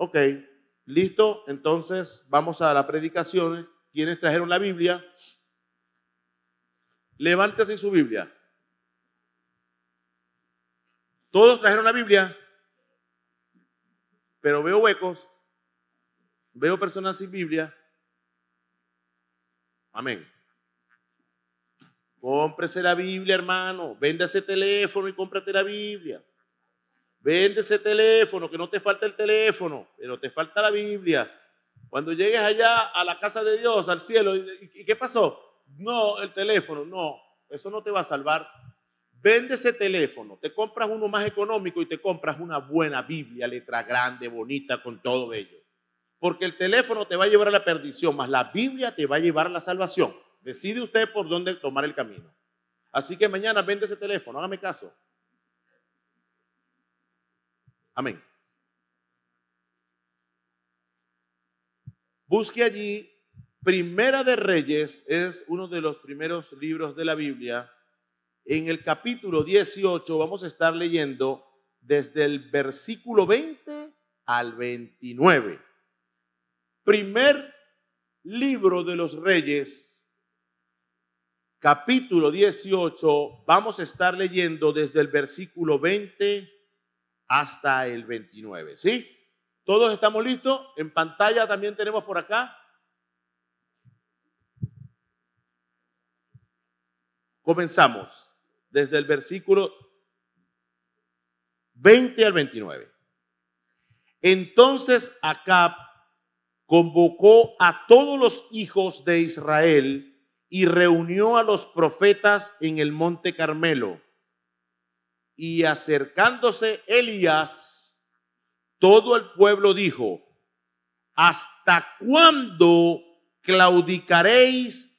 Ok, listo. Entonces vamos a las predicaciones. ¿Quiénes trajeron la Biblia? Levántese su Biblia. Todos trajeron la Biblia, pero veo huecos, veo personas sin Biblia. Amén. Cómprese la Biblia, hermano. Vende ese teléfono y cómprate la Biblia. Vende ese teléfono, que no te falta el teléfono, pero te falta la Biblia. Cuando llegues allá a la casa de Dios, al cielo, ¿y qué pasó? No, el teléfono, no, eso no te va a salvar. Vende ese teléfono, te compras uno más económico y te compras una buena Biblia, letra grande, bonita, con todo bello. Porque el teléfono te va a llevar a la perdición, más la Biblia te va a llevar a la salvación. Decide usted por dónde tomar el camino. Así que mañana vende ese teléfono, hágame caso. Amén. Busque allí, Primera de Reyes es uno de los primeros libros de la Biblia. En el capítulo 18 vamos a estar leyendo desde el versículo 20 al 29. Primer libro de los Reyes, capítulo 18, vamos a estar leyendo desde el versículo 20 hasta el 29. ¿Sí? ¿Todos estamos listos? En pantalla también tenemos por acá. Comenzamos desde el versículo 20 al 29. Entonces Acab convocó a todos los hijos de Israel y reunió a los profetas en el monte Carmelo. Y acercándose Elías, todo el pueblo dijo: ¿hasta cuándo claudicaréis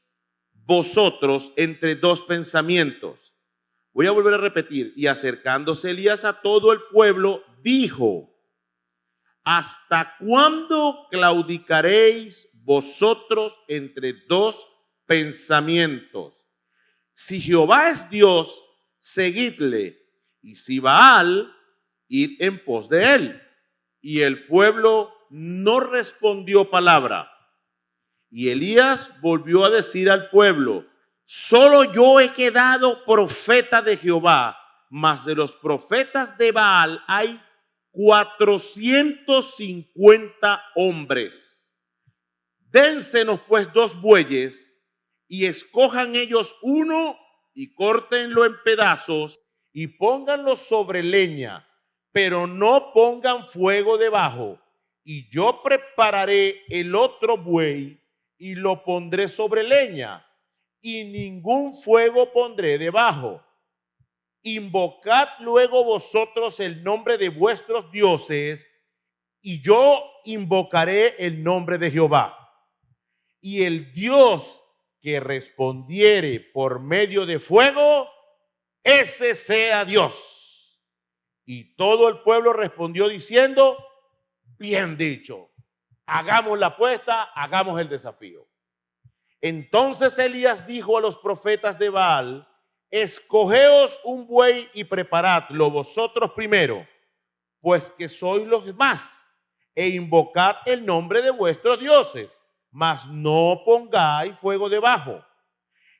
vosotros entre dos pensamientos? Voy a volver a repetir. Y acercándose Elías a todo el pueblo, dijo: ¿hasta cuándo claudicaréis vosotros entre dos pensamientos? Si Jehová es Dios, seguidle, y si Baal, id en pos de él. Y el pueblo no respondió palabra. Y Elías volvió a decir al pueblo: solo yo he quedado profeta de Jehová, mas de los profetas de Baal hay 450 hombres. Dénsenos pues 2 bueyes y escojan ellos uno y córtenlo en pedazos y pónganlo sobre leña, pero no pongan fuego debajo. Y yo prepararé el otro buey y lo pondré sobre leña, y ningún fuego pondré debajo. Invocad luego vosotros el nombre de vuestros dioses, y yo invocaré el nombre de Jehová. Y el Dios que respondiere por medio de fuego, ese sea Dios. Y todo el pueblo respondió diciendo: bien dicho, hagamos la apuesta, hagamos el desafío. Entonces Elías dijo a los profetas de Baal: escogeos un buey y preparadlo vosotros primero, pues que sois los más, e invocad el nombre de vuestros dioses, mas no pongáis fuego debajo.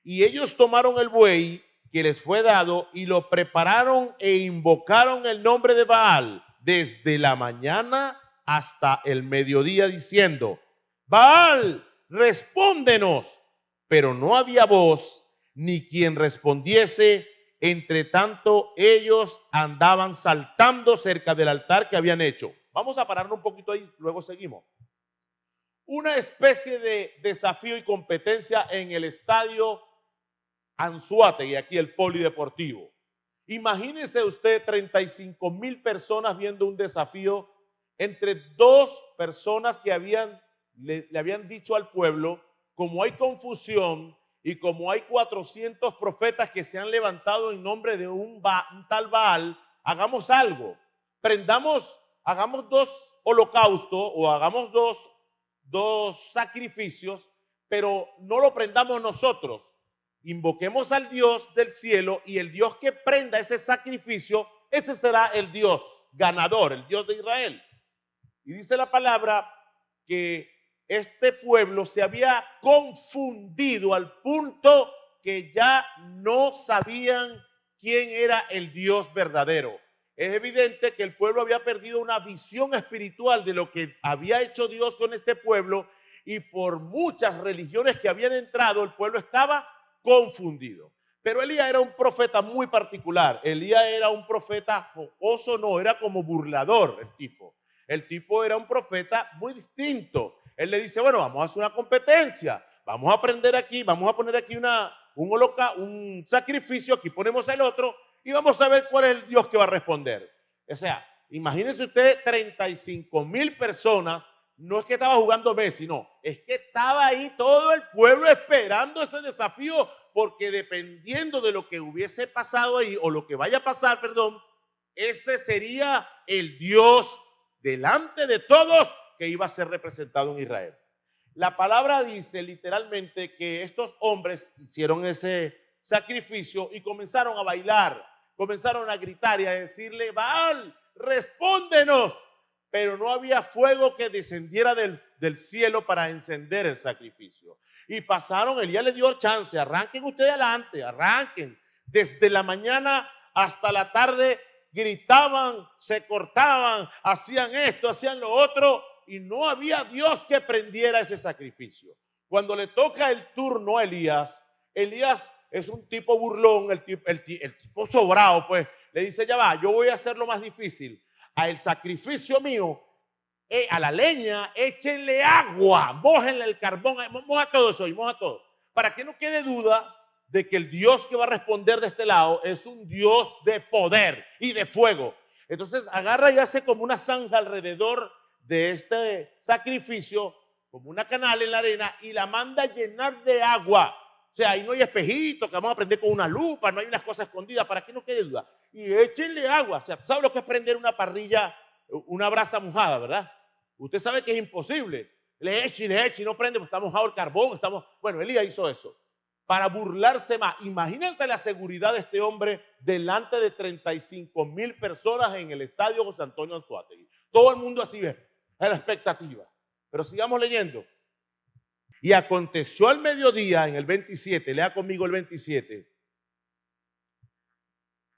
Y ellos tomaron el buey que les fue dado y lo prepararon e invocaron el nombre de Baal desde la mañana hasta el mediodía, diciendo: Baal, respóndenos. Pero no había voz ni quien respondiese. Entre tanto, ellos andaban saltando cerca del altar que habían hecho. Vamos a pararnos un poquito ahí, luego seguimos. Una especie de desafío y competencia en el estadio Anzoátegui, aquí el polideportivo. Imagínese usted 35,000 personas viendo un desafío entre 2 personas que le habían dicho al pueblo: como hay confusión y como hay 400 profetas que se han levantado en nombre de un tal Baal, hagamos algo, hagamos 2 holocaustos o hagamos dos sacrificios, pero no lo prendamos nosotros. Invoquemos al Dios del cielo, y el Dios que prenda ese sacrificio, ese será el Dios ganador, el Dios de Israel. Y dice la palabra que este pueblo se había confundido al punto que ya no sabían quién era el Dios verdadero. Es evidente que el pueblo había perdido una visión espiritual de lo que había hecho Dios con este pueblo, y por muchas religiones que habían entrado, el pueblo estaba confundido. Pero Elías era un profeta muy particular. Elías era un profeta jocoso, no, era como burlador el tipo. El tipo era un profeta muy distinto. Él le dice, bueno, vamos a hacer una competencia, vamos a aprender aquí, vamos a poner aquí un sacrificio, aquí ponemos el otro y vamos a ver cuál es el Dios que va a responder. O sea, imagínense usted 35,000 personas. No es que estaba jugando Messi, no, es que estaba ahí todo el pueblo esperando ese desafío, porque dependiendo de lo que hubiese pasado ahí, o lo que vaya a pasar, perdón, ese sería el Dios delante de todos que iba a ser representado en Israel. La palabra dice literalmente que estos hombres hicieron ese sacrificio y comenzaron a bailar, comenzaron a gritar y a decirle, Baal, respóndenos. Pero no había fuego que descendiera del cielo para encender el sacrificio. Y pasaron, Elías le dio chance, arranquen ustedes adelante, arranquen. Desde la mañana hasta la tarde gritaban, se cortaban, hacían esto, hacían lo otro, y no había Dios que prendiera ese sacrificio. Cuando le toca el turno a Elías, Elías es un tipo burlón, el tipo sobrado, pues le dice, ya va, yo voy a hacer lo más difícil. A el sacrificio mío, a la leña, échenle agua, mójenle el carbón, moja todo eso y moja todo. Para que no quede duda de que el Dios que va a responder de este lado es un Dios de poder y de fuego. Entonces agarra y hace como una zanja alrededor de este sacrificio, como una canal en la arena, y la manda a llenar de agua. O sea, ahí no hay espejitos que vamos a prender con una lupa, no hay unas cosas escondidas, para que no quede duda. Y échenle agua. O sea, ¿sabe lo que es prender una parrilla, una brasa mojada, verdad? Usted sabe que es imposible. Le eche, y no prende, pues está mojado el carbón. Bueno, Elías hizo eso para burlarse más. Imagínate la seguridad de este hombre delante de 35,000 personas en el estadio José Antonio Anzoátegui. Todo el mundo así ve, a la expectativa. Pero sigamos leyendo. Y aconteció al mediodía, en el 27, lea conmigo el 27,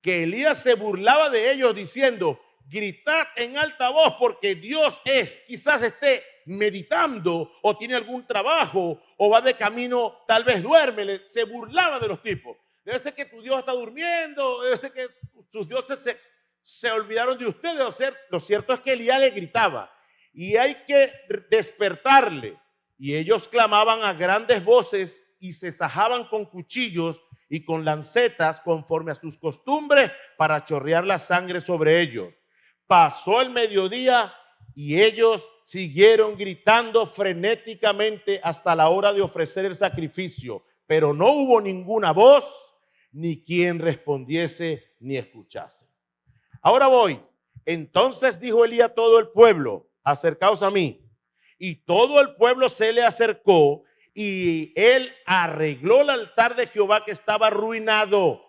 que Elías se burlaba de ellos diciendo, gritad en alta voz porque Dios quizás esté meditando o tiene algún trabajo o va de camino, tal vez duerme. Se burlaba de los tipos. Debe ser que tu Dios está durmiendo, debe ser que sus dioses se olvidaron de ustedes. O sea, lo cierto es que Elías le gritaba y hay que despertarle. Y ellos clamaban a grandes voces y se sajaban con cuchillos y con lancetas conforme a sus costumbres para chorrear la sangre sobre ellos. Pasó el mediodía y ellos siguieron gritando frenéticamente hasta la hora de ofrecer el sacrificio, pero no hubo ninguna voz, ni quien respondiese ni escuchase. Ahora voy. Entonces dijo Elías a todo el pueblo, acercaos a mí. Y todo el pueblo se le acercó y él arregló el altar de Jehová que estaba arruinado.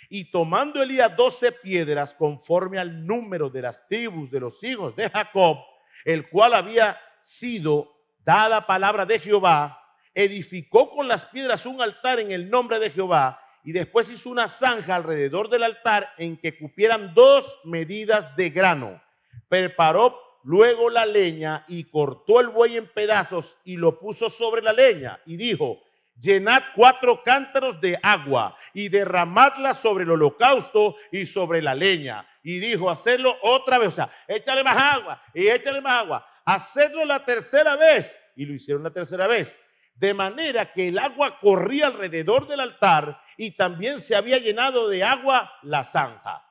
Y tomando Elías 12 piedras conforme al número de las tribus de los hijos de Jacob, el cual había sido dada palabra de Jehová, edificó con las piedras un altar en el nombre de Jehová y después hizo una zanja alrededor del altar en que cupieran 2 medidas de grano. Preparó luego la leña y cortó el buey en pedazos y lo puso sobre la leña y dijo, llenad 4 cántaros de agua y derramadla sobre el holocausto y sobre la leña. Y dijo, hacedlo otra vez, o sea, échale más agua y échale más agua. Hacedlo la tercera vez. Y lo hicieron la tercera vez. De manera que el agua corría alrededor del altar y también se había llenado de agua la zanja.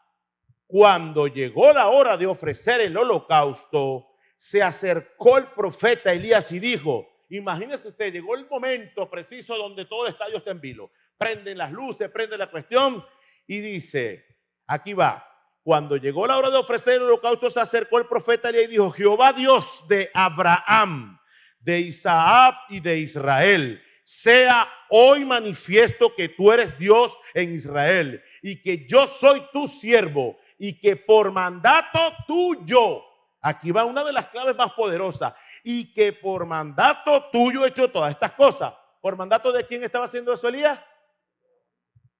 Cuando llegó la hora de ofrecer el holocausto, se acercó el profeta Elías y dijo, imagínese usted, llegó el momento preciso donde todo el estadio está en vilo. Prenden las luces, prende la cuestión y dice, aquí va. Cuando llegó la hora de ofrecer el holocausto, se acercó el profeta Elías y dijo, Jehová Dios de Abraham, de Isaac y de Israel, sea hoy manifiesto que tú eres Dios en Israel y que yo soy tu siervo y que por mandato tuyo Aquí va una de las claves más poderosas. Y que por mandato tuyo he hecho todas estas cosas. ¿Por mandato de quién estaba haciendo eso Elías?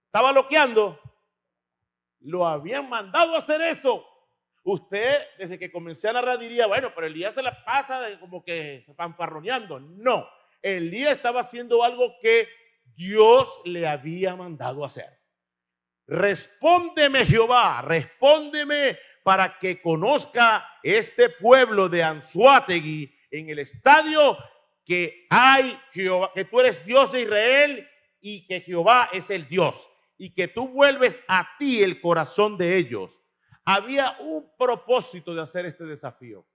Estaba loqueando. Lo habían mandado a hacer eso. Usted, desde que comencé a narrar, diría, bueno, pero Elías se la pasa de como que fanfarroneando. No, Elías estaba haciendo algo que Dios le había mandado hacer. Respóndeme, Jehová, respóndeme para que conozca este pueblo de Anzoátegui en el estadio que hay Jehová, que tú eres Dios de Israel y que Jehová es el Dios y que tú vuelves a ti el corazón de ellos. Había un propósito de hacer este desafío.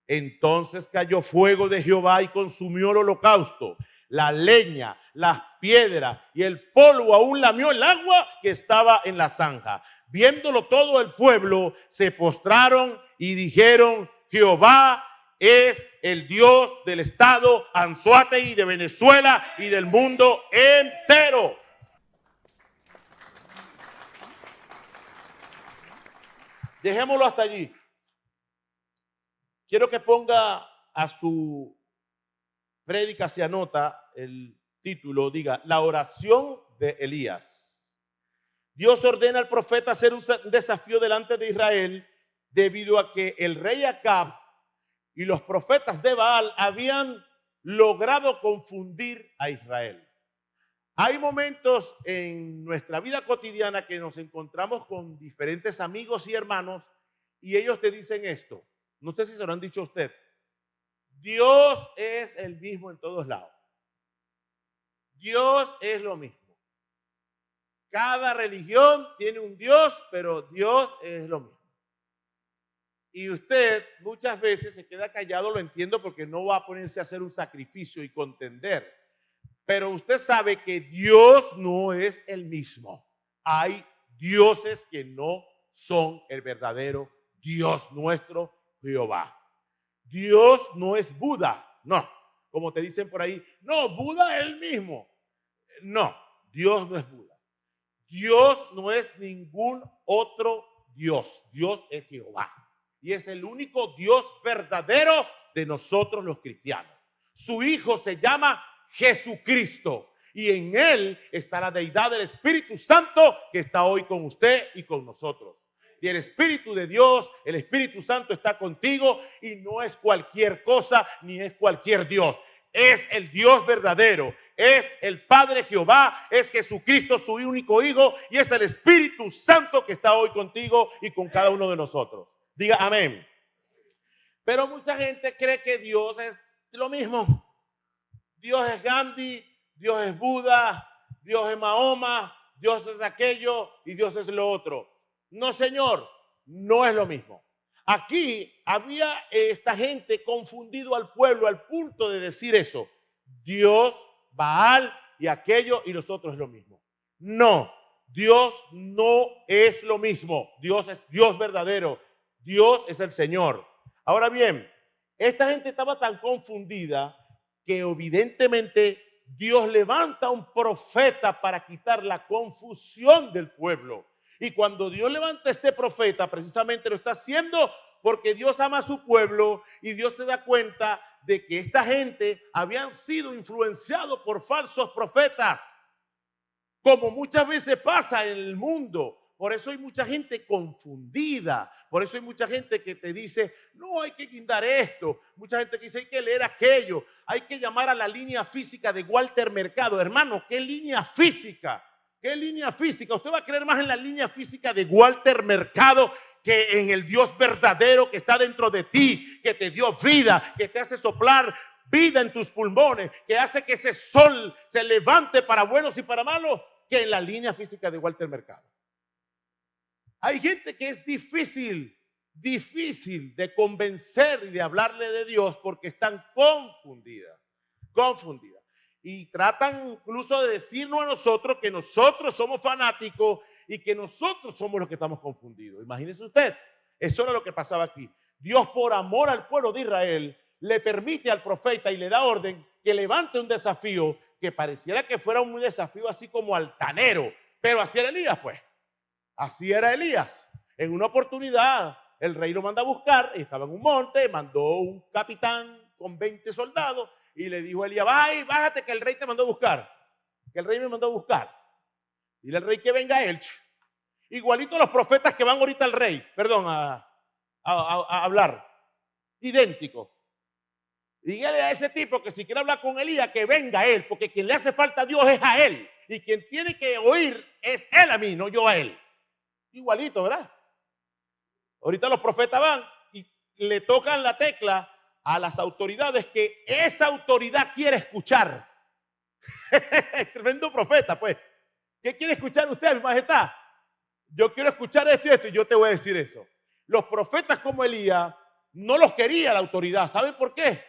Entonces cayó fuego de Jehová y consumió el holocausto, la leña, las piedras y el polvo aún lamió el agua que estaba en la zanja. Viéndolo todo el pueblo, se postraron y dijeron, Jehová es el Dios del estado Anzoátegui, de Venezuela y del mundo entero. Dejémoslo hasta allí. Quiero que ponga a su prédica, se anota el título, diga, la oración de Elías. Dios ordena al profeta hacer un desafío delante de Israel debido a que el rey Acab y los profetas de Baal habían logrado confundir a Israel. Hay momentos en nuestra vida cotidiana que nos encontramos con diferentes amigos y hermanos y ellos te dicen esto. No sé si se lo han dicho a usted. Dios es el mismo en todos lados. Dios es lo mismo. Cada religión tiene un Dios, pero Dios es lo mismo. Y usted muchas veces se queda callado, lo entiendo, porque no va a ponerse a hacer un sacrificio y contender. Pero usted sabe que Dios no es el mismo. Hay dioses que no son el verdadero Dios nuestro, Jehová. Dios no es Buda, no. Como te dicen por ahí, no, Buda es el mismo. No, Dios no es Buda. Dios no es ningún otro Dios. Dios es Jehová. Y es el único Dios verdadero de nosotros los cristianos. Su Hijo se llama Jesucristo. Y en Él está la deidad del Espíritu Santo que está hoy con usted y con nosotros. Y el Espíritu de Dios, el Espíritu Santo está contigo y no es cualquier cosa ni es cualquier Dios. Es el Dios verdadero, es el Padre Jehová, es Jesucristo su único Hijo y es el Espíritu Santo que está hoy contigo y con cada uno de nosotros. Diga amén. Pero mucha gente cree que Dios es lo mismo. Dios es Gandhi, Dios es Buda, Dios es Mahoma, Dios es aquello y Dios es lo otro. No, señor, no es lo mismo. Aquí había esta gente confundido al pueblo al punto de decir eso. Dios, Baal y aquello y nosotros es lo mismo. No, Dios no es lo mismo. Dios es Dios verdadero. Dios es el Señor. Ahora bien, esta gente estaba tan confundida que evidentemente Dios levanta a un profeta para quitar la confusión del pueblo. Y cuando Dios levanta a este profeta, precisamente lo está haciendo porque Dios ama a su pueblo y Dios se da cuenta de que esta gente habían sido influenciados por falsos profetas, como muchas veces pasa en el mundo. Por eso hay mucha gente confundida. Por eso hay mucha gente que te dice, no, hay que guindar esto. Mucha gente que dice, hay que leer aquello. Hay que llamar a la línea física de Walter Mercado. Hermano, ¿qué línea física? ¿Qué línea física? Usted va a creer más en la línea física de Walter Mercado que en el Dios verdadero que está dentro de ti, que te dio vida, que te hace soplar vida en tus pulmones, que hace que ese sol se levante para buenos y para malos, que en la línea física de Walter Mercado. Hay gente que es difícil de convencer y de hablarle de Dios porque están confundidas. Y tratan incluso de decirnos a nosotros que nosotros somos fanáticos y que nosotros somos los que estamos confundidos. Imagínese usted, eso era lo que pasaba aquí. Dios, por amor al pueblo de Israel, le permite al profeta y le da orden que levante un desafío que pareciera que fuera un desafío así como altanero, pero así era Elías, pues. Así era Elías. En una oportunidad, el rey lo manda a buscar, estaba en un monte, mandó un capitán con 20 soldados y le dijo a Elías, bájate que el rey te mandó a buscar, que el rey me mandó a buscar. Dile al rey que venga él. Igualito a los profetas que van ahorita al rey, perdón, a hablar, idéntico. Dígale a ese tipo que si quiere hablar con Elías, que venga él, porque quien le hace falta a Dios es a él. Y quien tiene que oír es él a mí, no yo a él. Igualito, ¿verdad? Ahorita los profetas van y le tocan la tecla a las autoridades que esa autoridad quiere escuchar. Tremendo profeta, pues. ¿Qué quiere escuchar usted, mi majestad? Yo quiero escuchar esto y esto, y yo te voy a decir eso. Los profetas como Elías no los quería la autoridad. ¿Saben por qué?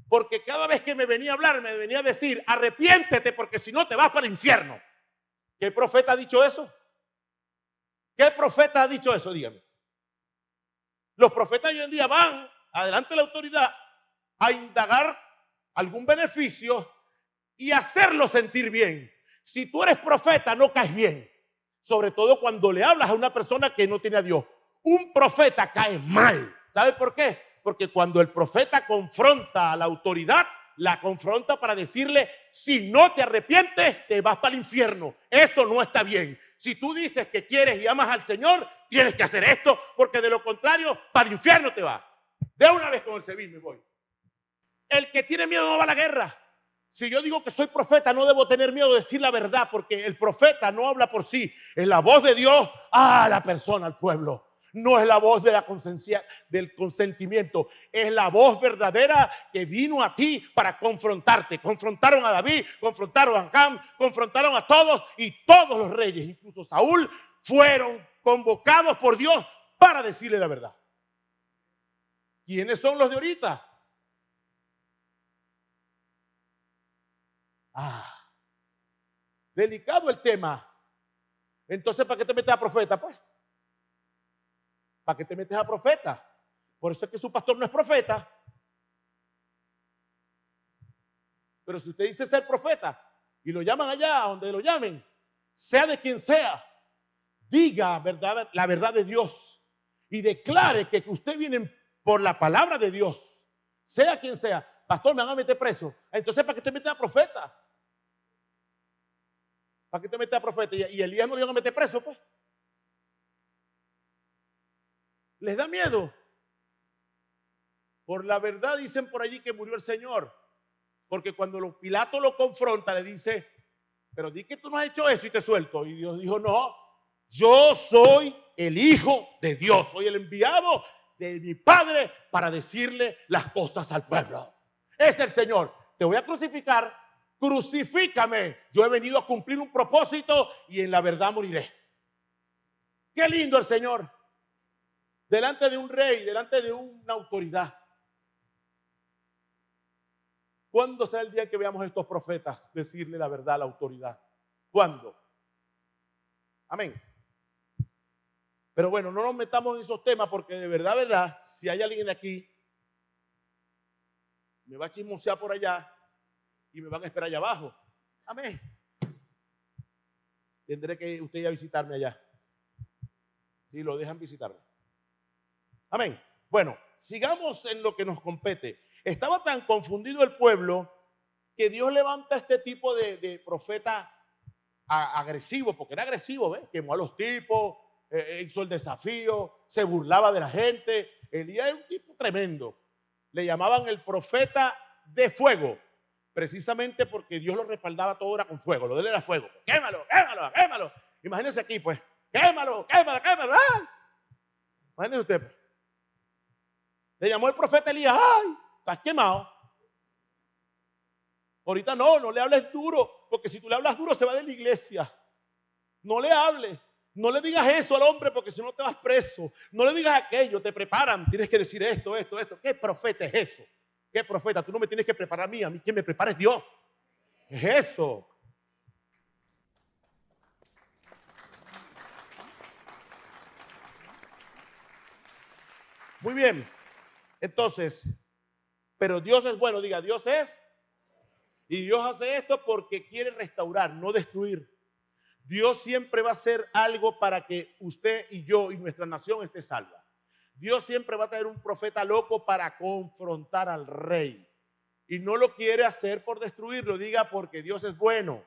Porque cada vez que me venía a hablar, me venía a decir, arrepiéntete porque si no te vas para el infierno. ¿Qué profeta ha dicho eso? ¿Qué profeta ha dicho eso? Dígame. Los profetas hoy en día van adelante de la autoridad a indagar algún beneficio y hacerlo sentir bien. Si tú eres profeta, no caes bien. Sobre todo cuando le hablas a una persona que no tiene a Dios. Un profeta cae mal. ¿Sabe por qué? Porque cuando el profeta confronta a la autoridad, la confronta para decirle, si no te arrepientes, te vas para el infierno. Eso no está bien. Si tú dices que quieres y amas al Señor, tienes que hacer esto, porque de lo contrario, para el infierno te vas. De una vez con el Sevilla me voy. El que tiene miedo no va a la guerra. Si yo digo que soy profeta, no debo tener miedo de decir la verdad, porque el profeta no habla por sí. Es la voz de Dios a la persona, al pueblo. No es la voz de la conciencia, del consentimiento. Es la voz verdadera que vino a ti para confrontarte. Confrontaron a David, confrontaron a Acán, confrontaron a todos y todos los reyes, incluso Saúl, fueron convocados por Dios para decirle la verdad. ¿Quiénes son los de ahorita? Delicado el tema. Entonces, ¿para qué te metes a profeta, pues? ¿Para qué te metes a profeta? Por eso es que su pastor no es profeta. Pero si usted dice ser profeta y lo llaman allá donde lo llamen, sea de quien sea, diga verdad, la verdad de Dios y declare que usted viene por la palabra de Dios, sea quien sea. Pastor, me van a meter preso. Entonces, ¿para qué te metes a profeta? ¿Para qué te metes a profeta? Y Elías no le iban a meter preso, pues. ¿Les da miedo? Por la verdad dicen por allí que murió el Señor. Porque cuando Pilato lo confronta, le dice, pero di que tú no has hecho eso y te suelto. Y Dios dijo, no, yo soy el Hijo de Dios. Soy el enviado de mi Padre para decirle las cosas al pueblo. Es el Señor. Te voy a crucificar. Crucifícame. Yo he venido a cumplir un propósito y en la verdad moriré. Qué lindo el Señor. Delante de un rey, delante de una autoridad. ¿Cuándo será el día que veamos a estos profetas decirle la verdad a la autoridad? ¿Cuándo? Amén. Pero bueno, no nos metamos en esos temas porque de verdad, si hay alguien aquí, me va a chismosear por allá y me van a esperar allá abajo. Amén. Tendré que usted ir a visitarme allá. Si lo dejan visitarme. Amén. Bueno, sigamos en lo que nos compete. Estaba tan confundido el pueblo que Dios levanta este tipo de profeta agresivo, porque era agresivo, ¿ves? Quemó a los tipos, hizo el desafío, se burlaba de la gente. Elías era un tipo tremendo. Le llamaban el profeta de fuego, precisamente porque Dios lo respaldaba todo era con fuego. Lo de él era fuego. Quémalo, quémalo, quémalo. Imagínense aquí, pues. Quémalo, quémalo, quémalo. ¡Ay! Imagínense usted, pues. Le llamó el profeta Elías, ¡ay! Estás quemado. Ahorita no le hables duro, porque si tú le hablas duro se va de la iglesia. No le hables, no le digas eso al hombre porque si no te vas preso. No le digas aquello, te preparan, tienes que decir esto. ¿Qué profeta es eso? ¿Qué profeta? Tú no me tienes que preparar a mí quien me prepara es Dios. Es eso. Muy bien, entonces, pero Dios es bueno, diga, Dios es. Y Dios hace esto porque quiere restaurar, no destruir. Dios siempre va a hacer algo para que usted y yo y nuestra nación esté salva. Dios siempre va a traer un profeta loco para confrontar al rey. Y no lo quiere hacer por destruirlo, diga porque Dios es bueno.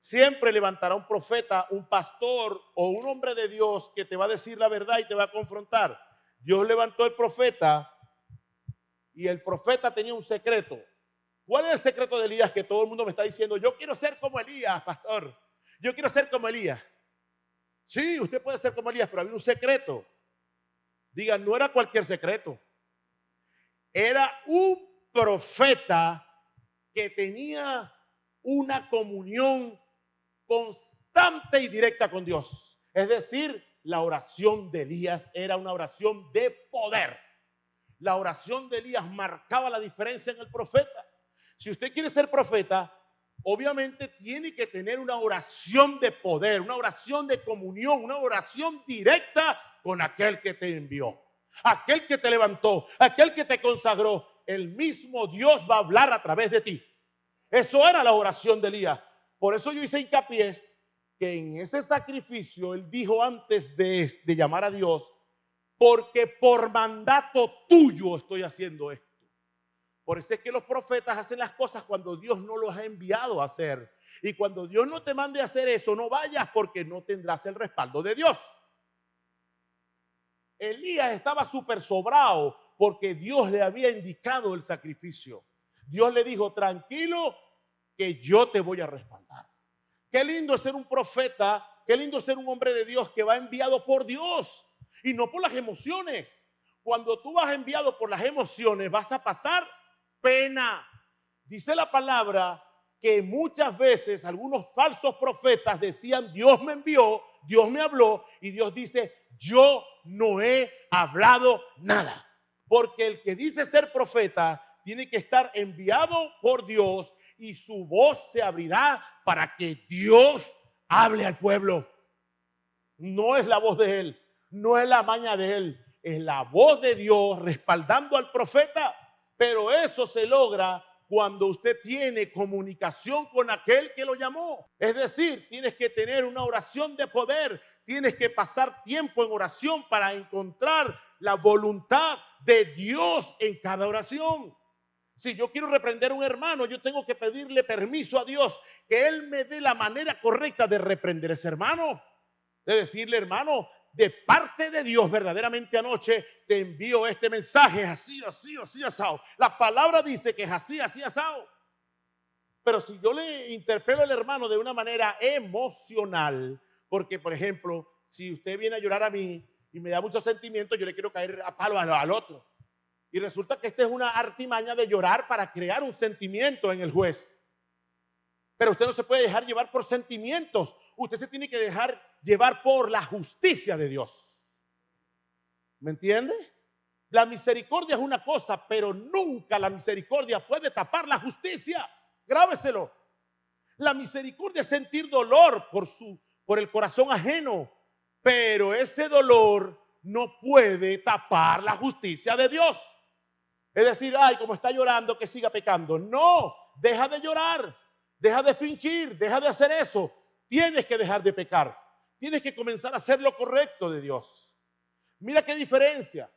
Siempre levantará un profeta, un pastor o un hombre de Dios que te va a decir la verdad y te va a confrontar. Dios levantó el profeta y el profeta tenía un secreto. ¿Cuál es el secreto de Elías? Que todo el mundo me está diciendo, yo quiero ser como Elías, pastor. Yo quiero ser como Elías. Sí, usted puede ser como Elías, pero había un secreto. Diga, no era cualquier secreto. Era un profeta que tenía una comunión constante y directa con Dios. Es decir, la oración de Elías era una oración de poder. La oración de Elías marcaba la diferencia en el profeta. Si usted quiere ser profeta, obviamente tiene que tener una oración de poder, una oración de comunión, una oración directa con aquel que te envió, aquel que te levantó, aquel que te consagró. El mismo Dios va a hablar a través de ti. Eso era la oración de Elías. Por eso yo hice hincapié que en ese sacrificio él dijo antes de llamar a Dios, porque por mandato tuyo estoy haciendo esto. Por eso es que los profetas hacen las cosas cuando Dios no los ha enviado a hacer. Y cuando Dios no te mande a hacer eso, no vayas porque no tendrás el respaldo de Dios. Elías estaba súper sobrado porque Dios le había indicado el sacrificio. Dios le dijo, tranquilo, que yo te voy a respaldar. Qué lindo es ser un profeta, qué lindo es ser un hombre de Dios que va enviado por Dios y no por las emociones. Cuando tú vas enviado por las emociones, vas a pasar pena. Dice la palabra que muchas veces algunos falsos profetas decían, Dios me envió, Dios me habló, y Dios dice, yo no he hablado nada. Porque el que dice ser profeta tiene que estar enviado por Dios y su voz se abrirá para que Dios hable al pueblo. No es la voz de él, no es la maña de él, es la voz de Dios respaldando al profeta. Pero eso se logra cuando usted tiene comunicación con aquel que lo llamó. Es decir, tienes que tener una oración de poder, tienes que pasar tiempo en oración para encontrar la voluntad de Dios en cada oración. Si yo quiero reprender a un hermano, yo tengo que pedirle permiso a Dios que Él me dé la manera correcta de reprender a ese hermano. De decirle, hermano, de parte de Dios, verdaderamente anoche te envío este mensaje, así, asado. La palabra dice que es así, asado. Pero si yo le interpelo al hermano de una manera emocional, porque, por ejemplo, si usted viene a llorar a mí y me da mucho sentimiento, yo le quiero caer a palo al otro. Y resulta que esta es una artimaña de llorar para crear un sentimiento en el juez. Pero usted no se puede dejar llevar por sentimientos. Usted se tiene que dejar llevar por la justicia de Dios. ¿Me entiende? La misericordia es una cosa, pero nunca la misericordia puede tapar la justicia. Grábeselo. La misericordia es sentir dolor por el corazón ajeno, pero ese dolor no puede tapar la justicia de Dios. Es decir, ay, como está llorando, que siga pecando. No, deja de llorar, deja de fingir, deja de hacer eso. Tienes que dejar de pecar. Tienes que comenzar a hacer lo correcto de Dios. Mira qué diferencia.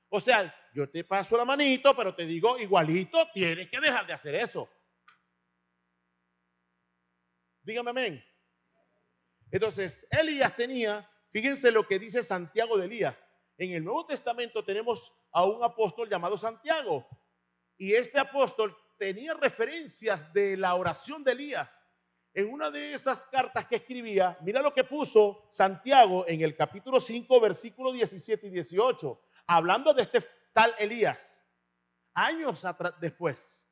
O sea, yo te paso la manito, pero te digo igualito, tienes que dejar de hacer eso. Dígame amén. Entonces, Elías tenía, fíjense lo que dice Santiago de Elías. En el Nuevo Testamento tenemos a un apóstol llamado Santiago. Y este apóstol tenía referencias de la oración de Elías. En una de esas cartas que escribía, mira lo que puso Santiago en el capítulo 5, versículos 17 y 18, hablando de este tal Elías, años después.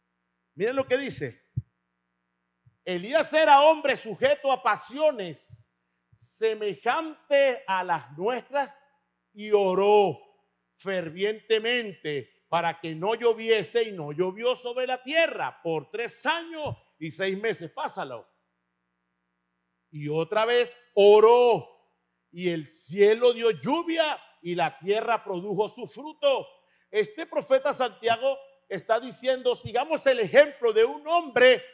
Miren lo que dice. Elías era hombre sujeto a pasiones, semejante a las nuestras, y oró fervientemente para que no lloviese, y no llovió sobre la tierra por 3 años y 6 meses. Pásalo. Y otra vez oró, y el cielo dio lluvia y la tierra produjo su fruto. Este profeta Santiago está diciendo, sigamos el ejemplo de un hombre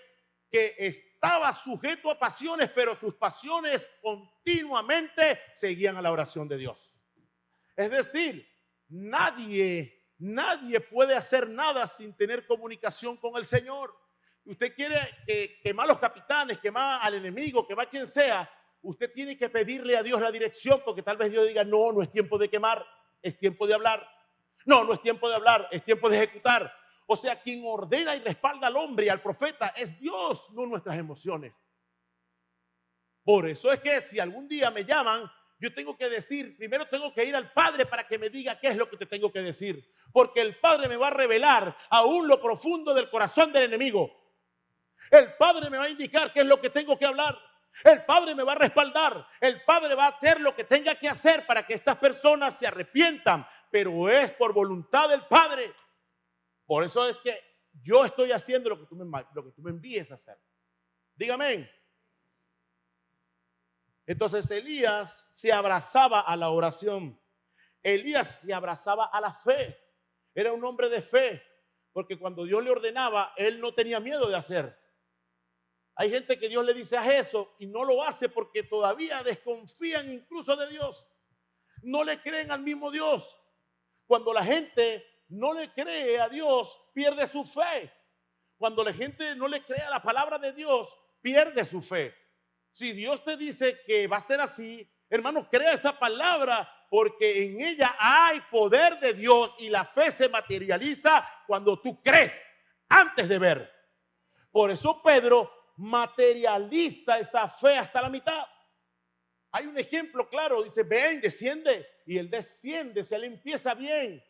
que estaba sujeto a pasiones, pero sus pasiones continuamente seguían a la oración de Dios. Es decir, Nadie puede hacer nada sin tener comunicación con el Señor. Usted quiere quemar a los capitanes, quemar al enemigo, quemar a quien sea. Usted tiene que pedirle a Dios la dirección, porque tal vez Dios diga, no, no es tiempo de quemar, es tiempo de hablar. No, no es tiempo de hablar, es tiempo de ejecutar. O sea, quien ordena y respalda al hombre y al profeta es Dios, no nuestras emociones. Por eso es que si algún día me llaman, yo tengo que decir, primero tengo que ir al Padre para que me diga qué es lo que te tengo que decir. Porque el Padre me va a revelar aún lo profundo del corazón del enemigo. El Padre me va a indicar qué es lo que tengo que hablar. El Padre me va a respaldar. El Padre va a hacer lo que tenga que hacer para que estas personas se arrepientan. Pero es por voluntad del Padre. Por eso es que yo estoy haciendo lo que tú me envíes a hacer. Dígame. Entonces Elías se abrazaba a la oración. Elías se abrazaba a la fe. Era un hombre de fe. Porque cuando Dios le ordenaba, él no tenía miedo de hacer. Hay gente que Dios le dice haz eso y no lo hace porque todavía desconfían incluso de Dios. No le creen al mismo Dios. Cuando la gente no le cree a Dios, pierde su fe. Cuando la gente no le cree a la palabra de Dios, pierde su fe. Si Dios te dice que va a ser así, hermano, crea esa palabra porque en ella hay poder de Dios y la fe se materializa cuando tú crees antes de ver. Por eso Pedro materializa esa fe hasta la mitad. Hay un ejemplo claro, dice, ven, desciende, y él desciende, o sea, él empieza bien,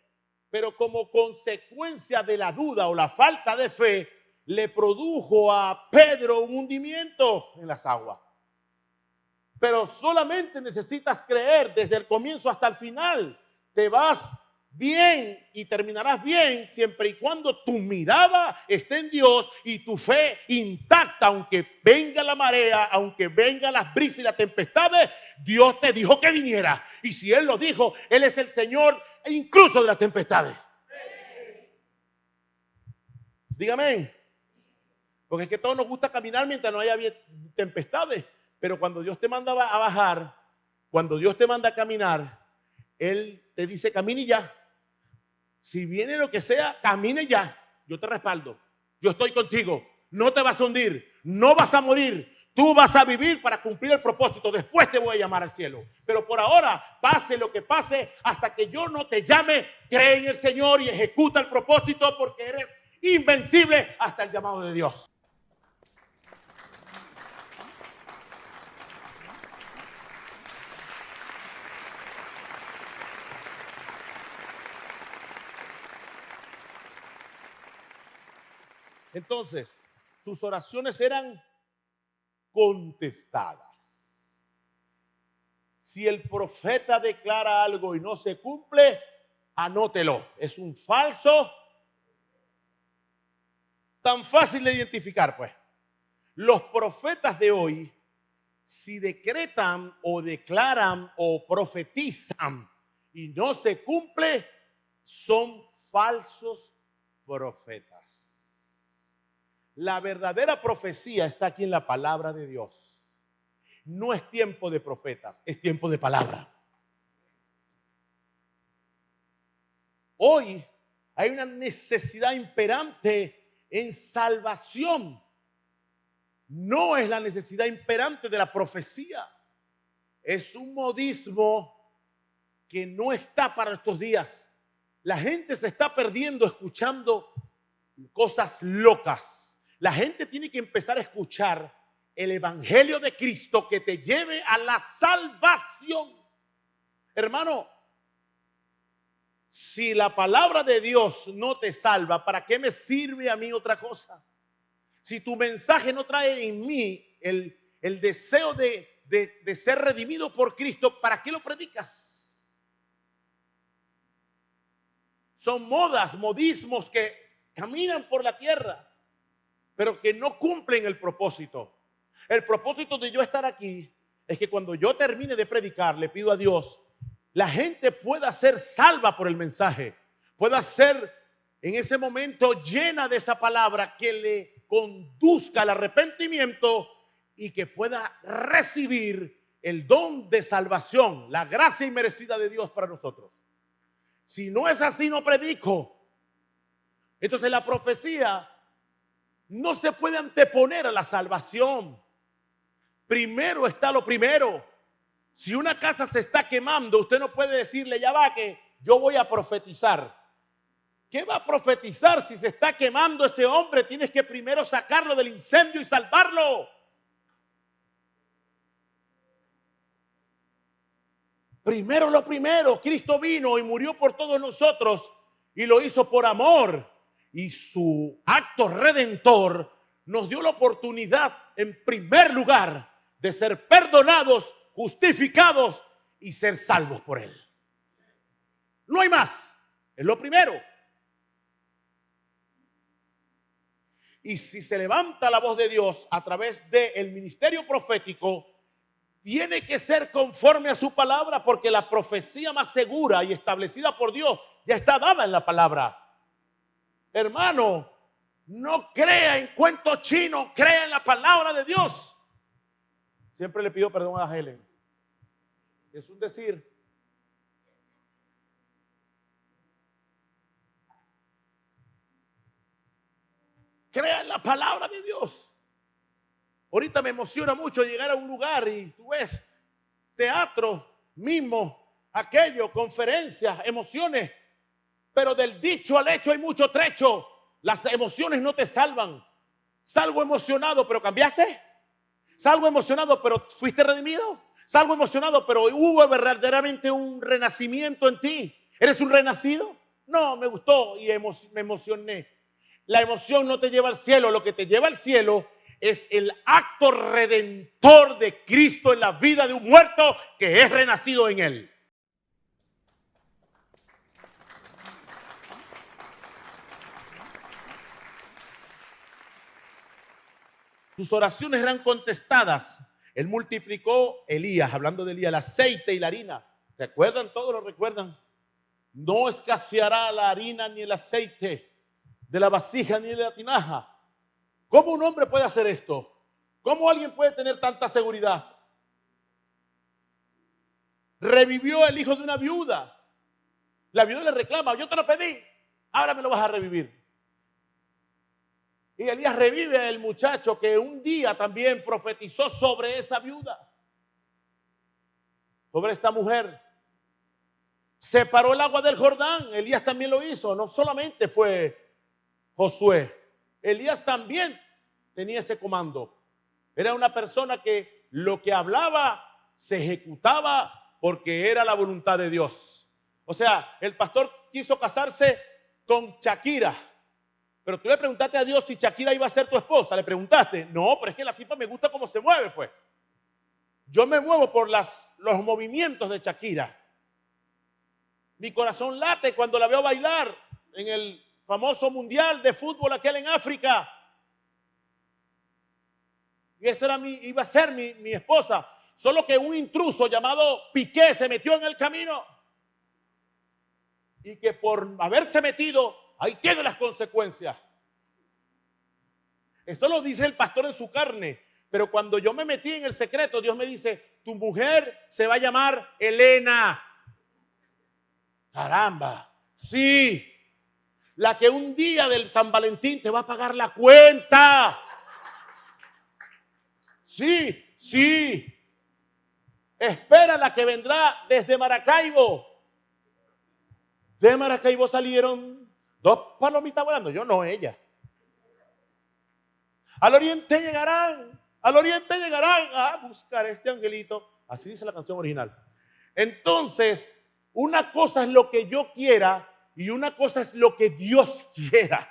pero como consecuencia de la duda o la falta de fe, le produjo a Pedro un hundimiento en las aguas. Pero solamente necesitas creer desde el comienzo hasta el final. Te vas bien y terminarás bien siempre y cuando tu mirada esté en Dios y tu fe intacta, aunque venga la marea, aunque vengan las brisas y las tempestades. Dios te dijo que viniera, y si Él lo dijo, Él es el Señor incluso de las tempestades. Dígame, porque es que a todos nos gusta caminar mientras no haya tempestades, pero cuando Dios te manda a bajar, cuando Dios te manda a caminar, Él te dice camine ya. Si viene lo que sea, camine ya. Yo te respaldo. Yo estoy contigo. No te vas a hundir. No vas a morir. Tú vas a vivir para cumplir el propósito. Después te voy a llamar al cielo. Pero por ahora, pase lo que pase, hasta que yo no te llame, cree en el Señor y ejecuta el propósito, porque eres invencible hasta el llamado de Dios. Entonces, sus oraciones eran contestadas. Si el profeta declara algo y no se cumple, anótelo. Es un falso. Tan fácil de identificar, pues. Los profetas de hoy, si decretan o declaran o profetizan y no se cumple, son falsos profetas. La verdadera profecía está aquí en la palabra de Dios. No es tiempo de profetas, es tiempo de palabra. Hoy hay una necesidad imperante en salvación. No es la necesidad imperante de la profecía. Es un modismo que no está para estos días. La gente se está perdiendo escuchando cosas locas. La gente tiene que empezar a escuchar el evangelio de Cristo que te lleve a la salvación. Hermano, si la palabra de Dios no te salva, ¿para qué me sirve a mí otra cosa? Si tu mensaje no trae en mí el deseo de ser redimido por Cristo, ¿para qué lo predicas? Son modas, modismos que caminan por la tierra, pero que no cumplen el propósito. El propósito de yo estar aquí es que cuando yo termine de predicar, le pido a Dios, la gente pueda ser salva por el mensaje, pueda ser en ese momento llena de esa palabra que le conduzca al arrepentimiento y que pueda recibir el don de salvación, la gracia inmerecida de Dios para nosotros. Si no es así, no predico. Entonces la profecía no se puede anteponer a la salvación. Primero está lo primero. Si una casa se está quemando, usted no puede decirle, ya va, que yo voy a profetizar. ¿Qué va a profetizar si se está quemando ese hombre? Tienes que primero sacarlo del incendio y salvarlo. Primero lo primero, Cristo vino y murió por todos nosotros y lo hizo por amor. Y su acto redentor nos dio la oportunidad, en primer lugar, de ser perdonados, justificados y ser salvos por Él. No hay más, es lo primero. Y si se levanta la voz de Dios a través del ministerio profético, tiene que ser conforme a su palabra, porque la profecía más segura y establecida por Dios ya está dada en la palabra. Hermano, no crea en cuentos chinos, crea en la palabra de Dios. Siempre le pido perdón a Helen. Es un decir. Crea en la palabra de Dios. Ahorita me emociona mucho llegar a un lugar y tú ves teatro mismo, aquello, conferencias, emociones. Pero del dicho al hecho hay mucho trecho. Las emociones no te salvan. Salgo emocionado, pero cambiaste. Salgo emocionado, pero fuiste redimido. Salgo emocionado, pero hubo verdaderamente un renacimiento en ti. ¿Eres un renacido? No, me gustó y me emocioné. La emoción no te lleva al cielo. Lo que te lleva al cielo es el acto redentor de Cristo en la vida de un muerto que es renacido en Él. Tus oraciones eran contestadas. Él multiplicó, Elías, hablando de Elías, el aceite y la harina. ¿Se acuerdan? Todos lo recuerdan. No escaseará la harina ni el aceite de la vasija ni de la tinaja. ¿Cómo un hombre puede hacer esto? ¿Cómo alguien puede tener tanta seguridad? Revivió el hijo de una viuda. La viuda le reclama, yo te lo pedí, ahora me lo vas a revivir. Y Elías revive al muchacho que un día también profetizó sobre esa viuda, sobre esta mujer. Separó el agua del Jordán. Elías también lo hizo. No solamente fue Josué. Elías también tenía ese comando. Era una persona que lo que hablaba se ejecutaba porque era la voluntad de Dios. O sea, el pastor quiso casarse con Shakira. Pero tú le preguntaste a Dios si Shakira iba a ser tu esposa. Le preguntaste. No, pero es que la tipa me gusta cómo se mueve, pues. Yo me muevo por los movimientos de Shakira. Mi corazón late cuando la veo bailar en el famoso mundial de fútbol aquel en África. Y esa iba a ser mi esposa. Solo que un intruso llamado Piqué se metió en el camino. Y que por haberse metido, ahí tiene las consecuencias. Eso lo dice el pastor en su carne. Pero cuando yo me metí en el secreto, Dios me dice, tu mujer se va a llamar Elena. Caramba, sí. La que un día del San Valentín te va a pagar la cuenta. Sí, sí. Espera la que vendrá desde Maracaibo. De Maracaibo salieron 2 palomitas volando. Yo no, ella. Al oriente llegarán a buscar este angelito. Así dice la canción original. Entonces, una cosa es lo que yo quiera y una cosa es lo que Dios quiera.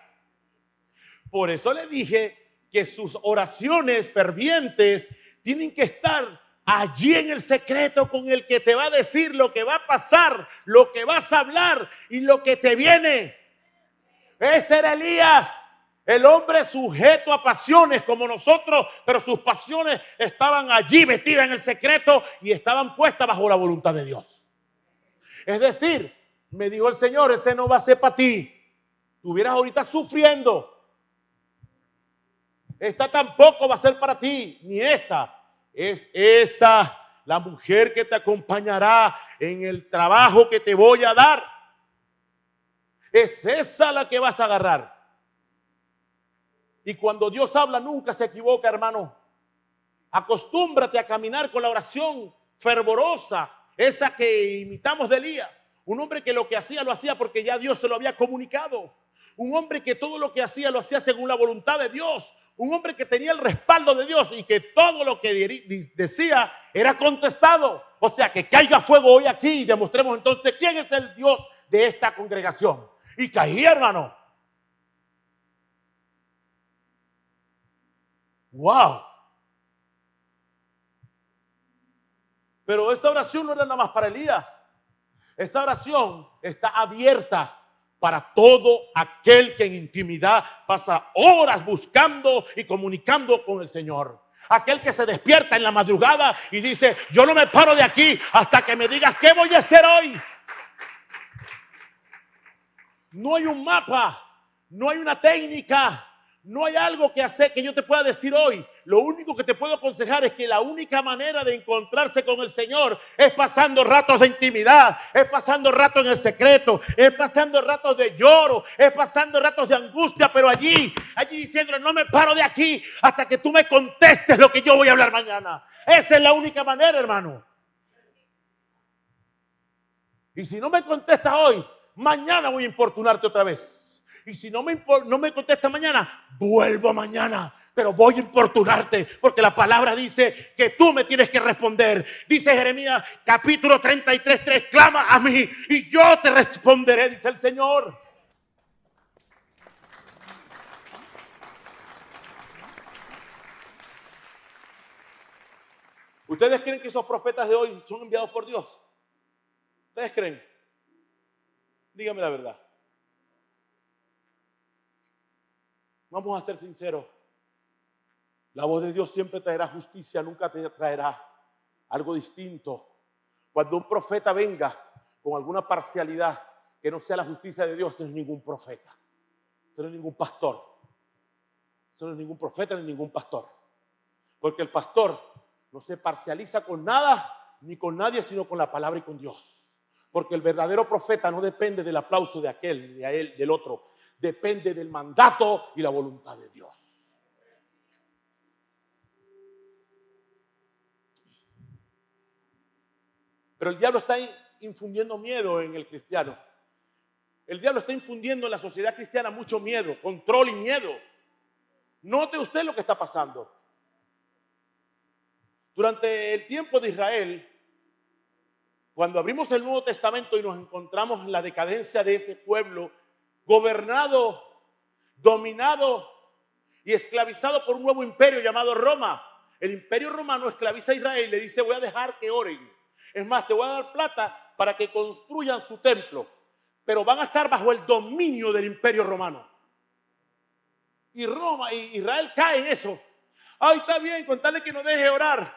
Por eso le dije que sus oraciones fervientes tienen que estar allí en el secreto con el que te va a decir lo que va a pasar, lo que vas a hablar y lo que te viene. Ese era Elías, el hombre sujeto a pasiones como nosotros, pero sus pasiones estaban allí metidas en el secreto y estaban puestas bajo la voluntad de Dios. Es decir, me dijo el Señor, ese no va a ser para ti. Estuvieras ahorita sufriendo. Esta tampoco va a ser para ti, ni esta. Es esa la mujer que te acompañará en el trabajo que te voy a dar. es esa la que vas a agarrar. Y cuando Dios habla nunca se equivoca, hermano. Acostúmbrate a caminar con la oración fervorosa, esa que imitamos de Elías. Un hombre que lo que hacía lo hacía porque ya Dios se lo había comunicado. Un hombre que todo lo que hacía lo hacía según la voluntad de Dios. Un hombre que tenía el respaldo de Dios y que todo lo que decía era contestado. O sea, que caiga fuego hoy aquí y demostremos entonces quién es el Dios de esta congregación. Y caía, hermano. ¡Wow! Pero esa oración no era nada más para Elías. Esa oración está abierta para todo aquel que en intimidad pasa horas buscando y comunicando con el Señor. Aquel que se despierta en la madrugada y dice, yo no me paro de aquí hasta que me digas qué voy a hacer hoy. No hay un mapa, no hay una técnica, no hay algo que hacer que yo te pueda decir hoy. Lo único que te puedo aconsejar es que la única manera de encontrarse con el Señor es pasando ratos de intimidad, es pasando ratos en el secreto, es pasando ratos de lloro, es pasando ratos de angustia, pero allí diciéndole, no me paro de aquí hasta que tú me contestes lo que yo voy a hablar mañana. Esa es la única manera, hermano. Y si no me contestas hoy, mañana voy a importunarte otra vez. Y si no me contesta mañana, vuelvo mañana, pero voy a importunarte, porque la palabra dice que tú me tienes que responder. Dice Jeremías capítulo 33:3, clama a mí y yo te responderé, dice el Señor. ¿Ustedes creen que esos profetas de hoy son enviados por Dios? ¿Ustedes creen? Dígame la verdad. Vamos a ser sinceros. La voz de Dios siempre traerá justicia, nunca te traerá algo distinto. Cuando un profeta venga con alguna parcialidad que no sea la justicia de Dios, no es ningún profeta. No es ningún pastor. No es ningún profeta ni ningún pastor. Porque el pastor no se parcializa con nada ni con nadie, sino con la palabra y con Dios. Porque el verdadero profeta no depende del aplauso de aquel, de él, del otro. Depende del mandato y la voluntad de Dios. Pero el diablo está infundiendo miedo en el cristiano. El diablo está infundiendo en la sociedad cristiana mucho miedo, control y miedo. Note usted lo que está pasando. Durante el tiempo de Israel, cuando abrimos el Nuevo Testamento y nos encontramos en la decadencia de ese pueblo, gobernado, dominado y esclavizado por un nuevo imperio llamado Roma. El imperio romano esclaviza a Israel y le dice, voy a dejar que oren. Es más, te voy a dar plata para que construyan su templo. Pero van a estar bajo el dominio del imperio romano. Y Israel cae en eso. Ay, está bien, contarle que no deje orar.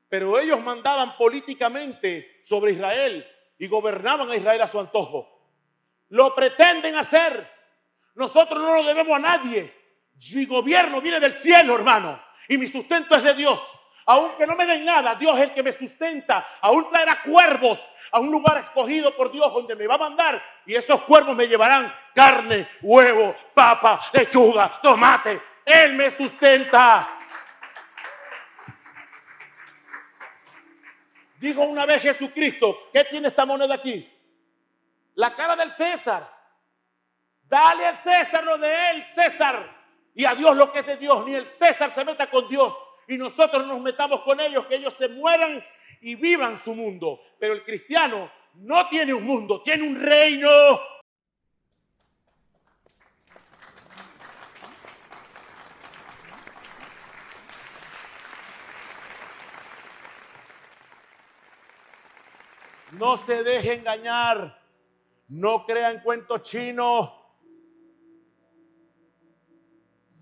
Pero ellos mandaban políticamente sobre Israel y gobernaban a Israel a su antojo. Lo pretenden hacer. Nosotros no lo debemos a nadie. Mi gobierno viene del cielo, hermano. Y mi sustento es de Dios. Aunque no me den nada, Dios es el que me sustenta. Aún traerá cuervos a un lugar escogido por Dios donde me va a mandar. Y esos cuervos me llevarán carne, huevo, papa, lechuga, tomate. Él me sustenta. Dijo una vez Jesucristo, ¿qué tiene esta moneda aquí? La cara del César. Dale al César lo de él, César. Y a Dios lo que es de Dios. Ni el César se meta con Dios. Y nosotros nos metamos con ellos, que ellos se mueran y vivan su mundo. Pero el cristiano no tiene un mundo, tiene un reino. No se deje engañar. No crea en cuentos chinos.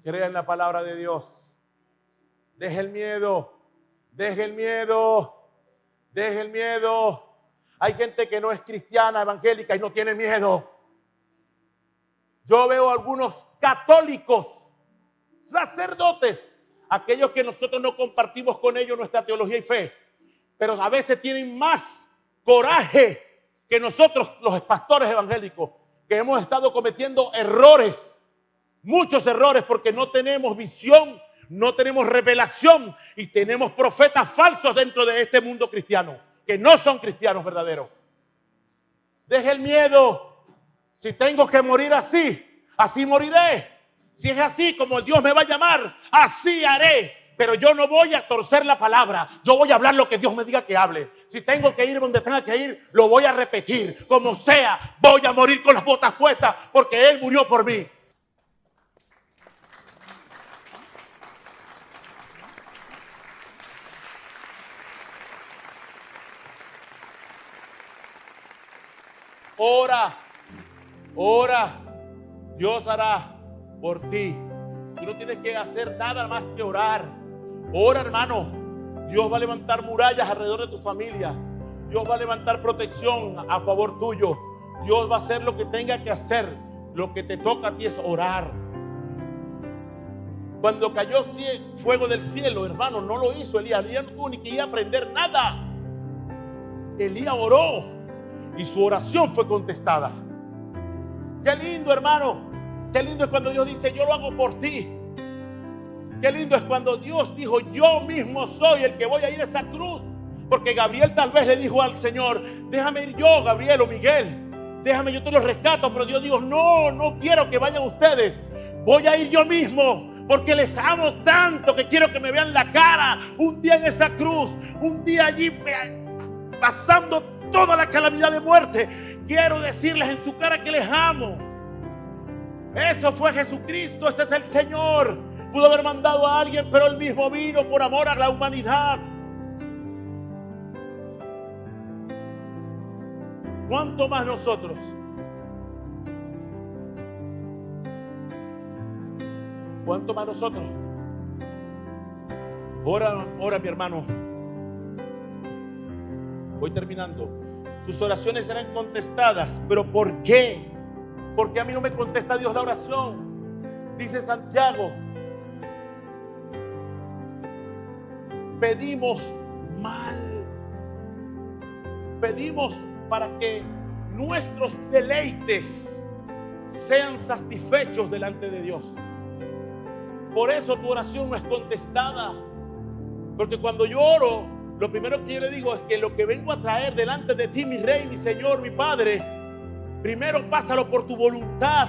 Crea en la palabra de Dios. Deje el miedo. Deje el miedo. Deje el miedo. Hay gente que no es cristiana, evangélica y no tiene miedo. Yo veo algunos católicos, sacerdotes, aquellos que nosotros no compartimos con ellos nuestra teología y fe, pero a veces tienen más coraje que nosotros, los pastores evangélicos, que hemos estado cometiendo errores, muchos errores, porque no tenemos visión, no tenemos revelación y tenemos profetas falsos dentro de este mundo cristiano, que no son cristianos verdaderos. Deje el miedo. Si tengo que morir así, así moriré. Si es así como Dios me va a llamar, así haré. Pero yo no voy a torcer la palabra. Yo voy a hablar lo que Dios me diga que hable. Si tengo que ir donde tenga que ir, lo voy a repetir. Como sea, voy a morir con las botas puestas porque Él murió por mí. Ora, ora. Dios hará por ti. Tú no tienes que hacer nada más que orar. Ora, hermano. Dios va a levantar murallas alrededor de tu familia. Dios va a levantar protección a favor tuyo. Dios va a hacer lo que tenga que hacer. Lo que te toca a ti es orar. Cuando cayó fuego del cielo, hermano, no lo hizo Elías. Elías no tuvo ni que ir a aprender nada. Elías oró y su oración fue contestada. Qué lindo, hermano. Qué lindo es cuando Dios dice, yo lo hago por ti. Qué lindo es cuando Dios dijo, yo mismo soy el que voy a ir a esa cruz. Porque Gabriel tal vez le dijo al Señor, déjame ir yo, Gabriel o Miguel. Déjame, yo te los rescato. Pero Dios dijo, no quiero que vayan ustedes. Voy a ir yo mismo. Porque les amo tanto que quiero que me vean la cara. Un día en esa cruz. Un día allí pasando toda la calamidad de muerte. Quiero decirles en su cara que les amo. Eso fue Jesucristo. Este es el Señor. Pudo haber mandado a alguien, pero Él mismo vino por amor a la humanidad. ¿Cuánto más nosotros? ¿Cuánto más nosotros? Ora, mi hermano. Voy terminando. Sus oraciones serán contestadas. ¿Pero por qué? Porque a mí no me contesta Dios la oración. Dice Santiago, pedimos mal. Pedimos para que nuestros deleites sean satisfechos delante de Dios. Por eso tu oración no es contestada. Porque cuando yo oro, lo primero que yo le digo es que lo que vengo a traer delante de ti, mi Rey, mi Señor, mi Padre, primero pásalo por tu voluntad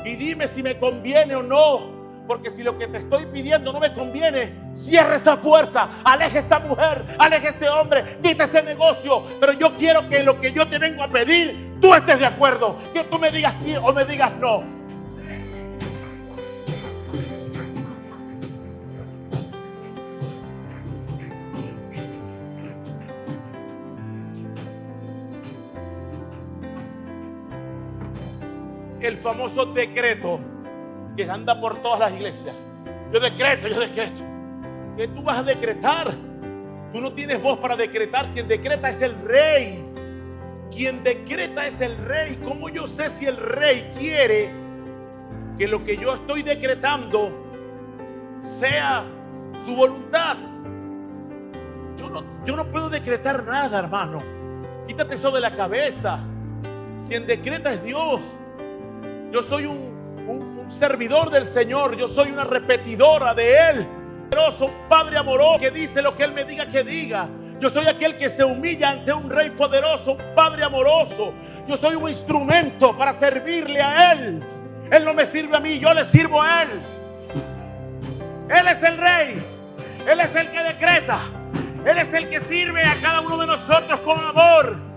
y dime si me conviene o no. Porque si lo que te estoy pidiendo no me conviene, cierra esa puerta, aleje esa mujer, aleje ese hombre, quita ese negocio. Pero yo quiero que lo que yo te vengo a pedir, tú estés de acuerdo, que tú me digas sí o me digas no. El famoso decreto que anda por todas las iglesias. Yo decreto. ¿Qué tú vas a decretar? Tú no tienes voz para decretar. Quien decreta es el Rey. Quien decreta es el Rey. ¿Cómo yo sé si el Rey quiere que lo que yo estoy decretando sea su voluntad? Yo no puedo decretar nada, hermano. Quítate eso de la cabeza. Quien decreta es Dios. Yo soy un servidor del Señor. Yo soy una repetidora de Él. Un Padre amoroso que dice lo que Él me diga que diga. Yo soy aquel que se humilla ante un Rey poderoso, un Padre amoroso. Yo soy un instrumento para servirle a Él. Él no me sirve a mí, yo le sirvo a Él. Él es el Rey. Él es el que decreta. Él es el que sirve a cada uno de nosotros con amor.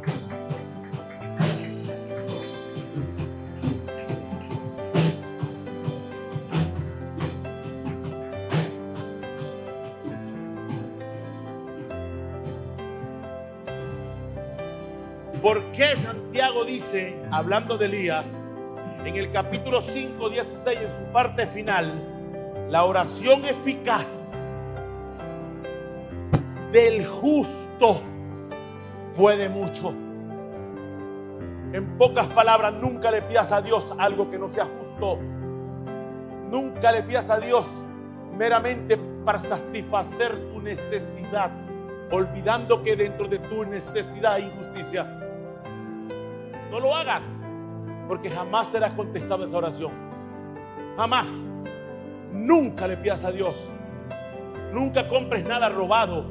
¿Por qué Santiago dice, hablando de Elías, en el capítulo 5, 16, en su parte final, la oración eficaz del justo puede mucho? En pocas palabras, nunca le pidas a Dios algo que no sea justo. Nunca le pidas a Dios meramente para satisfacer tu necesidad, olvidando que dentro de tu necesidad hay injusticia. No lo hagas. porque jamás será contestada esa oración. Jamás. Nunca le pidas a Dios. Nunca compres nada robado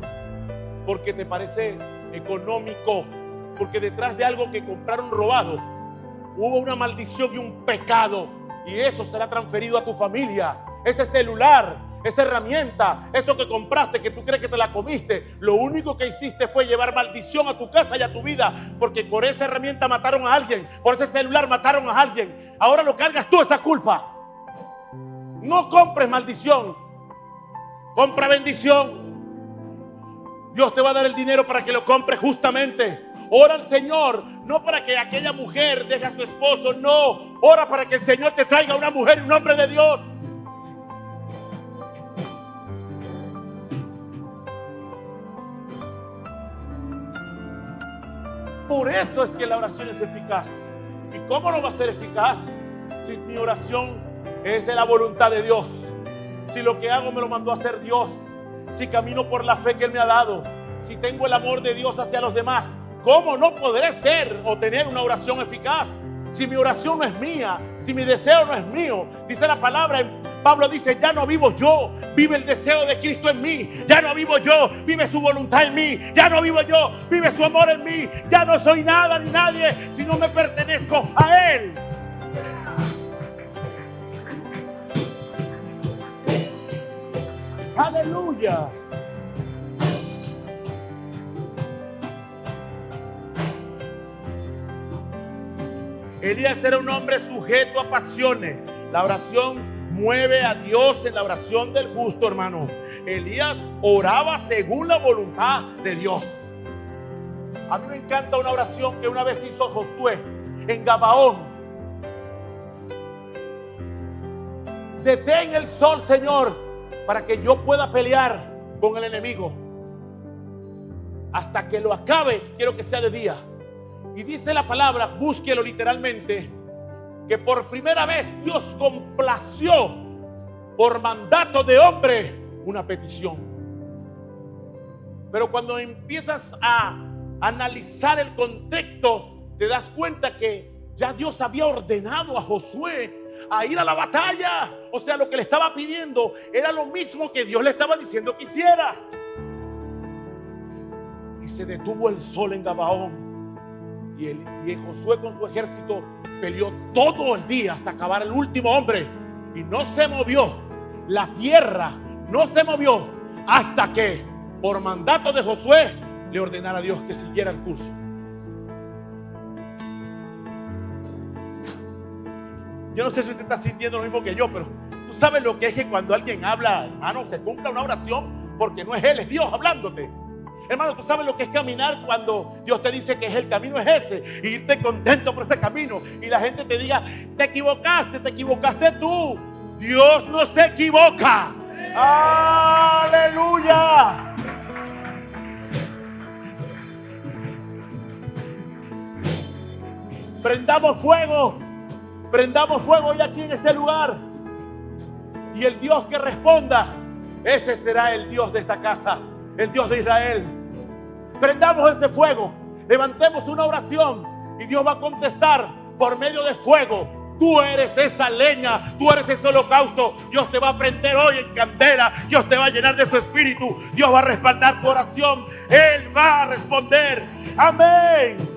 porque te parece económico, porque detrás de algo que compraron robado hubo una maldición y un pecado, y eso será transferido a tu familia. Ese celular, esa herramienta, eso que compraste, que tú crees que te la comiste, lo único que hiciste fue llevar maldición a tu casa y a tu vida, porque por esa herramienta mataron a alguien, por ese celular mataron a alguien. Ahora lo cargas tú esa culpa. No compres maldición, compra bendición. Dios te va a dar el dinero para que lo compres justamente. Ora al Señor, no para que aquella mujer deje a su esposo, no. Ora para que el Señor te traiga una mujer y un hombre de Dios. Por eso es que la oración es eficaz. ¿Y cómo no va a ser eficaz? Si mi oración es de la voluntad de Dios, si lo que hago me lo mandó a hacer Dios, si camino por la fe que Él me ha dado, si tengo el amor de Dios hacia los demás, ¿cómo no podré ser o tener una oración eficaz? Si mi oración no es mía, si mi deseo no es mío. Dice la palabra, Pablo dice, ya no vivo yo, vive el deseo de Cristo en mí. Ya no vivo yo, vive su voluntad en mí. Ya no vivo yo, vive su amor en mí. Ya no soy nada ni nadie si no me pertenezco a Él. Aleluya. Elías era un hombre sujeto a pasiones. La oración mueve a Dios en la oración del justo, hermano. Elías oraba según la voluntad de Dios. A mí me encanta una oración que una vez hizo Josué en Gabaón. Detén el sol, Señor, para que yo pueda pelear con el enemigo. Hasta que lo acabe, quiero que sea de día. Y dice la palabra, búsquelo literalmente, que por primera vez Dios complació por mandato de hombre una petición. Pero cuando empiezas a analizar el contexto, te das cuenta que ya Dios había ordenado a Josué a ir a la batalla. O sea, lo que le estaba pidiendo era lo mismo que Dios le estaba diciendo que hiciera. Y se detuvo el sol en Gabaón. Y Josué con su ejército peleó todo el día hasta acabar el último hombre. Y no se movió. La tierra no se movió hasta que, por mandato de Josué, le ordenara a Dios que siguiera el curso. Yo no sé si usted está sintiendo lo mismo que yo, pero tú sabes lo que es que cuando alguien habla, hermano, se cumpla una oración, porque no es Él, es Dios hablándote. Hermano, tú sabes lo que es caminar cuando Dios te dice que es el camino es ese, y irte contento por ese camino, y la gente te diga, te equivocaste tú. Dios no se equivoca. ¡Aleluya! Prendamos fuego hoy aquí en este lugar. Y el Dios que responda, ese será el Dios de esta casa, el Dios de Israel. Prendamos ese fuego, levantemos una oración y Dios va a contestar por medio de fuego. Tú eres esa leña, tú eres ese holocausto. Dios te va a prender hoy en candela, Dios te va a llenar de su espíritu, Dios va a respaldar tu oración, Él va a responder. Amén.